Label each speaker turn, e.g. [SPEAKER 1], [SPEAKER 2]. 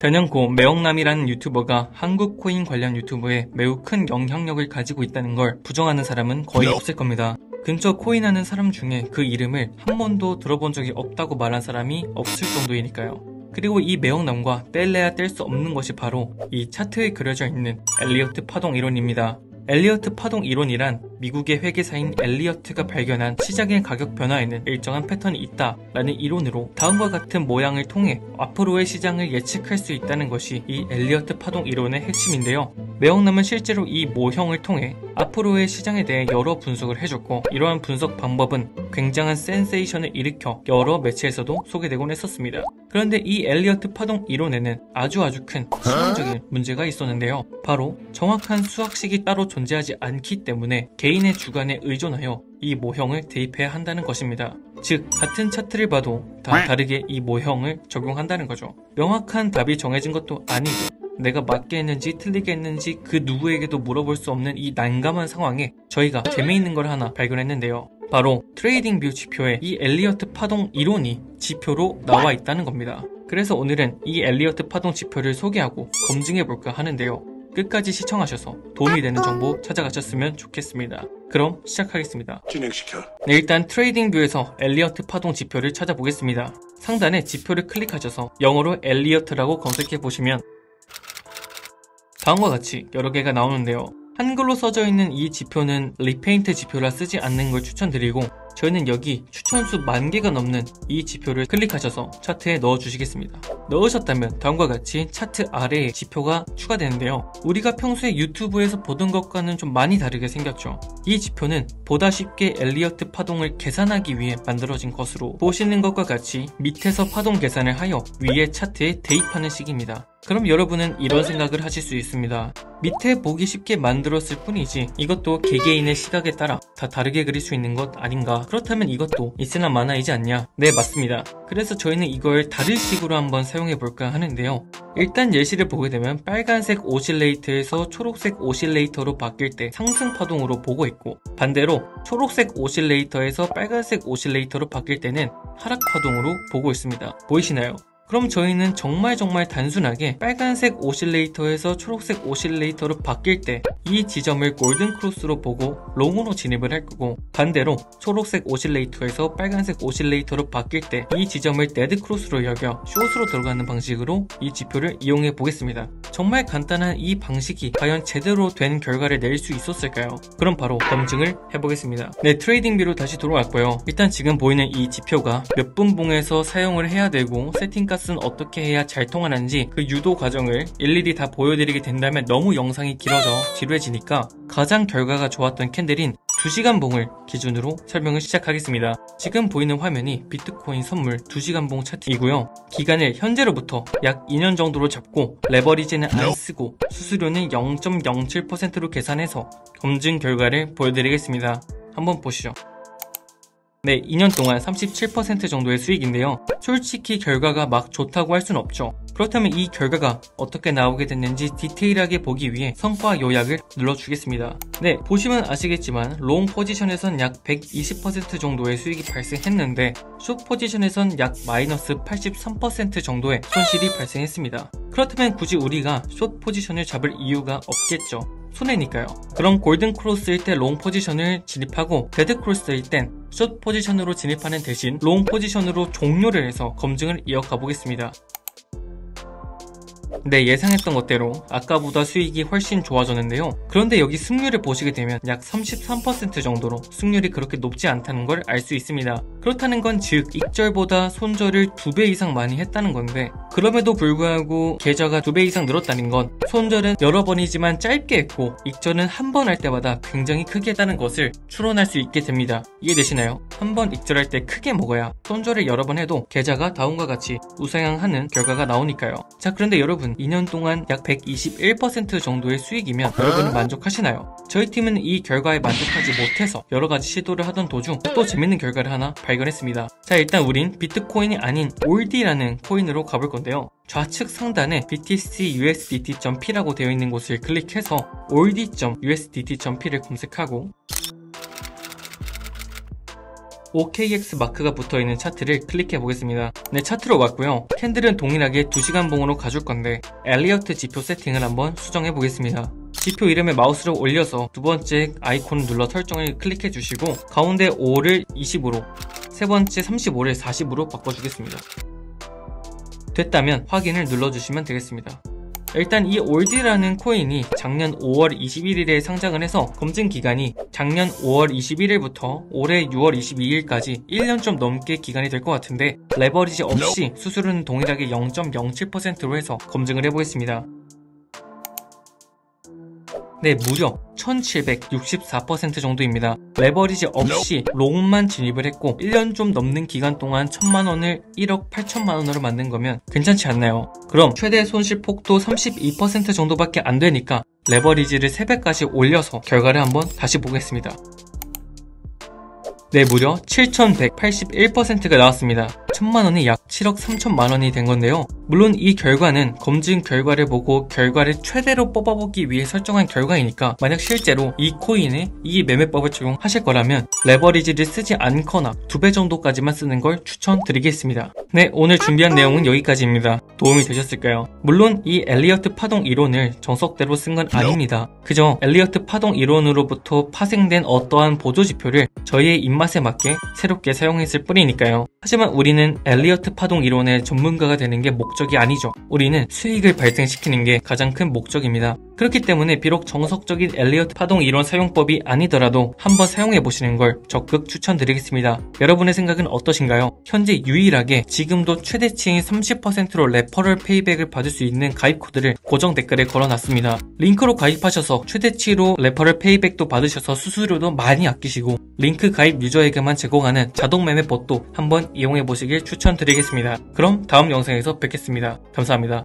[SPEAKER 1] 변형고 매억남이라는 유튜버가 한국 코인 관련 유튜브에 매우 큰 영향력을 가지고 있다는 걸 부정하는 사람은 거의 없을 겁니다. 근처 코인하는 사람 중에 그 이름을 한 번도 들어본 적이 없다고 말한 사람이 없을 정도이니까요. 그리고 이 매억남과 뗄래야 뗄 수 없는 것이 바로 이 차트에 그려져 있는 엘리어트 파동 이론입니다. 엘리어트 파동 이론이란 미국의 회계사인 엘리어트가 발견한 시장의 가격 변화에는 일정한 패턴이 있다라는 이론으로 다음과 같은 모양을 통해 앞으로의 시장을 예측할 수 있다는 것이 이 엘리어트 파동 이론의 핵심인데요. 매억남은 실제로 이 모형을 통해 앞으로의 시장에 대해 여러 분석을 해줬고, 이러한 분석 방법은 굉장한 센세이션을 일으켜 여러 매체에서도 소개되곤 했었습니다. 그런데 이 엘리어트 파동 이론에는 아주 큰 수학적인 문제가 있었는데요. 바로 정확한 수학식이 따로 존재하지 않기 때문에 개인의 주관에 의존하여 이 모형을 대입해야 한다는 것입니다. 즉, 같은 차트를 봐도 다 다르게 이 모형을 적용한다는 거죠. 명확한 답이 정해진 것도 아니고 내가 맞게 했는지 틀리게 했는지 그 누구에게도 물어볼 수 없는 이 난감한 상황에 저희가 재미있는 걸 하나 발견했는데요. 바로 트레이딩 뷰 지표에 이 엘리어트 파동 이론이 지표로 나와 있다는 겁니다. 그래서 오늘은 이 엘리어트 파동 지표를 소개하고 검증해볼까 하는데요. 끝까지 시청하셔서 도움이 되는 정보 찾아가셨으면 좋겠습니다. 그럼 시작하겠습니다.
[SPEAKER 2] 진행시켜.
[SPEAKER 1] 네, 일단 트레이딩 뷰에서 엘리어트 파동 지표를 찾아보겠습니다. 상단에 지표를 클릭하셔서 영어로 엘리어트라고 검색해보시면 다음과 같이 여러 개가 나오는데요. 한글로 써져 있는 이 지표는 리페인트 지표라 쓰지 않는 걸 추천드리고, 저희는 여기 추천수 10,000개가 넘는 이 지표를 클릭하셔서 차트에 넣어주시겠습니다. 넣으셨다면 다음과 같이 차트 아래에 지표가 추가되는데요. 우리가 평소에 유튜브에서 보던 것과는 좀 많이 다르게 생겼죠. 이 지표는 보다 쉽게 엘리어트 파동을 계산하기 위해 만들어진 것으로, 보시는 것과 같이 밑에서 파동 계산을 하여 위에 차트에 대입하는 식입니다. 그럼 여러분은 이런 생각을 하실 수 있습니다. 밑에 보기 쉽게 만들었을 뿐이지 이것도 개개인의 시각에 따라 다 다르게 그릴 수 있는 것 아닌가? 그렇다면 이것도 있으나 마나이지 않냐? 네, 맞습니다. 그래서 저희는 이걸 다른 식으로 한번 사용해볼까 하는데요. 일단 예시를 보게 되면 빨간색 오실레이터에서 초록색 오실레이터로 바뀔 때 상승 파동으로 보고 있고, 반대로 초록색 오실레이터에서 빨간색 오실레이터로 바뀔 때는 하락 파동으로 보고 있습니다. 보이시나요? 그럼 저희는 정말 단순하게 빨간색 오실레이터에서 초록색 오실레이터로 바뀔 때 이 지점을 골든 크로스로 보고 롱으로 진입을 할 거고, 반대로 초록색 오실레이터에서 빨간색 오실레이터로 바뀔 때 이 지점을 데드 크로스로 여겨 숏으로 들어가는 방식으로 이 지표를 이용해 보겠습니다. 정말 간단한 이 방식이 과연 제대로 된 결과를 낼 수 있었을까요? 그럼 바로 검증을 해보겠습니다. 네, 트레이딩 뷰로 다시 돌아왔고요. 일단 지금 보이는 이 지표가 몇 분 봉에서 사용을 해야 되고 세팅값은 어떻게 해야 잘 통하는지 그 유도 과정을 일일이 다 보여드리게 된다면 너무 영상이 길어져 지루해지니까 가장 결과가 좋았던 캔들인 2시간 봉을 기준으로 설명을 시작하겠습니다. 지금 보이는 화면이 비트코인 선물 2시간 봉 차트이고요. 기간을 현재로부터 약 2년 정도로 잡고 레버리지는 안 쓰고 수수료는 0.07%로 계산해서 검증 결과를 보여드리겠습니다. 한번 보시죠. 네, 2년 동안 37% 정도의 수익인데요. 솔직히 결과가 막 좋다고 할 순 없죠. 그렇다면 이 결과가 어떻게 나오게 됐는지 디테일하게 보기 위해 성과 요약을 눌러주겠습니다. 네, 보시면 아시겠지만 롱 포지션에선 약 120% 정도의 수익이 발생했는데 숏 포지션에선 약 마이너스 83% 정도의 손실이 발생했습니다. 그렇다면 굳이 우리가 숏 포지션을 잡을 이유가 없겠죠. 손해니까요. 그럼 골든 크로스일 때 롱 포지션을 진입하고 데드 크로스일 땐 숏 포지션으로 진입하는 대신 롱 포지션으로 종료를 해서 검증을 이어가 보겠습니다. 네, 예상했던 것대로 아까보다 수익이 훨씬 좋아졌는데요. 그런데 여기 승률을 보시게 되면 약 33% 정도로 승률이 그렇게 높지 않다는 걸 알 수 있습니다. 그렇다는 건 즉 익절보다 손절을 2배 이상 많이 했다는 건데, 그럼에도 불구하고 계좌가 2배 이상 늘었다는 건 손절은 여러 번이지만 짧게 했고 익절은 한 번 할 때마다 굉장히 크게 했다는 것을 추론할 수 있게 됩니다. 이해되시나요? 한 번 익절할 때 크게 먹어야 손절을 여러 번 해도 계좌가 다음과 같이 우상향하는 결과가 나오니까요. 자, 그런데 여러분, 2년 동안 약 121% 정도의 수익이면 여러분은 만족하시나요? 저희 팀은 이 결과에 만족하지 못해서 여러가지 시도를 하던 도중 또 재밌는 결과를 하나 발견했습니다. 자, 일단 우린 비트코인이 아닌 올디라는 코인으로 가볼 건데요. 좌측 상단에 BTC-USDT.P라고 되어 있는 곳을 클릭해서 oldi.USDT.P를 검색하고 OKX 마크가 붙어있는 차트를 클릭해 보겠습니다. 네, 차트로 왔고요. 캔들은 동일하게 2시간 봉으로 가줄 건데 엘리어트 지표 세팅을 한번 수정해 보겠습니다. 지표 이름에 마우스를 올려서 두 번째 아이콘을 눌러 설정을 클릭해 주시고 가운데 5를 20으로 세 번째 35를 40으로 바꿔주겠습니다. 됐다면 확인을 눌러주시면 되겠습니다. 일단 이 올디라는 코인이 작년 5월 21일에 상장을 해서 검증 기간이 작년 5월 21일부터 올해 6월 22일까지 1년 좀 넘게 기간이 될 것 같은데 레버리지 없이 수수료는 동일하게 0.07%로 해서 검증을 해보겠습니다. 네, 무려 1764% 정도입니다. 레버리지 없이 롱만 진입을 했고 1년 좀 넘는 기간 동안 1000만원을 1억 8천만원으로 만든 거면 괜찮지 않나요? 그럼 최대 손실 폭도 32% 정도밖에 안 되니까 레버리지를 3배까지 올려서 결과를 한번 다시 보겠습니다. 네, 무려 7181%가 나왔습니다. 1000만원이 약 7억 3천만원이 된 건데요. 물론 이 결과는 검증 결과를 보고 결과를 최대로 뽑아보기 위해 설정한 결과이니까 만약 실제로 이 코인에 이 매매법을 적용하실 거라면 레버리지를 쓰지 않거나 2배 정도까지만 쓰는 걸 추천드리겠습니다. 네, 오늘 준비한 내용은 여기까지입니다. 도움이 되셨을까요? 물론 이 엘리어트 파동 이론을 정석대로 쓴 건 아닙니다. 그저 엘리어트 파동 이론으로부터 파생된 어떠한 보조지표를 저희의 입맛에 맞게 새롭게 사용했을 뿐이니까요. 하지만 우리는 엘리어트 파동 이론의 전문가가 되는 게 목적이 아니죠. 우리는 수익을 발생시키는 게 가장 큰 목적입니다. 그렇기 때문에 비록 정석적인 엘리어트 파동 이론 사용법이 아니더라도 한번 사용해보시는 걸 적극 추천드리겠습니다. 여러분의 생각은 어떠신가요? 현재 유일하게 지금도 최대치인 30%로 레퍼럴 페이백을 받을 수 있는 가입 코드를 고정 댓글에 걸어놨습니다. 링크로 가입하셔서 최대치로 레퍼럴 페이백도 받으셔서 수수료도 많이 아끼시고 링크 가입 유저에게만 제공하는 자동 매매 봇도 한번 이용해보시길 추천드리겠습니다. 그럼 다음 영상에서 뵙겠습니다. 감사합니다.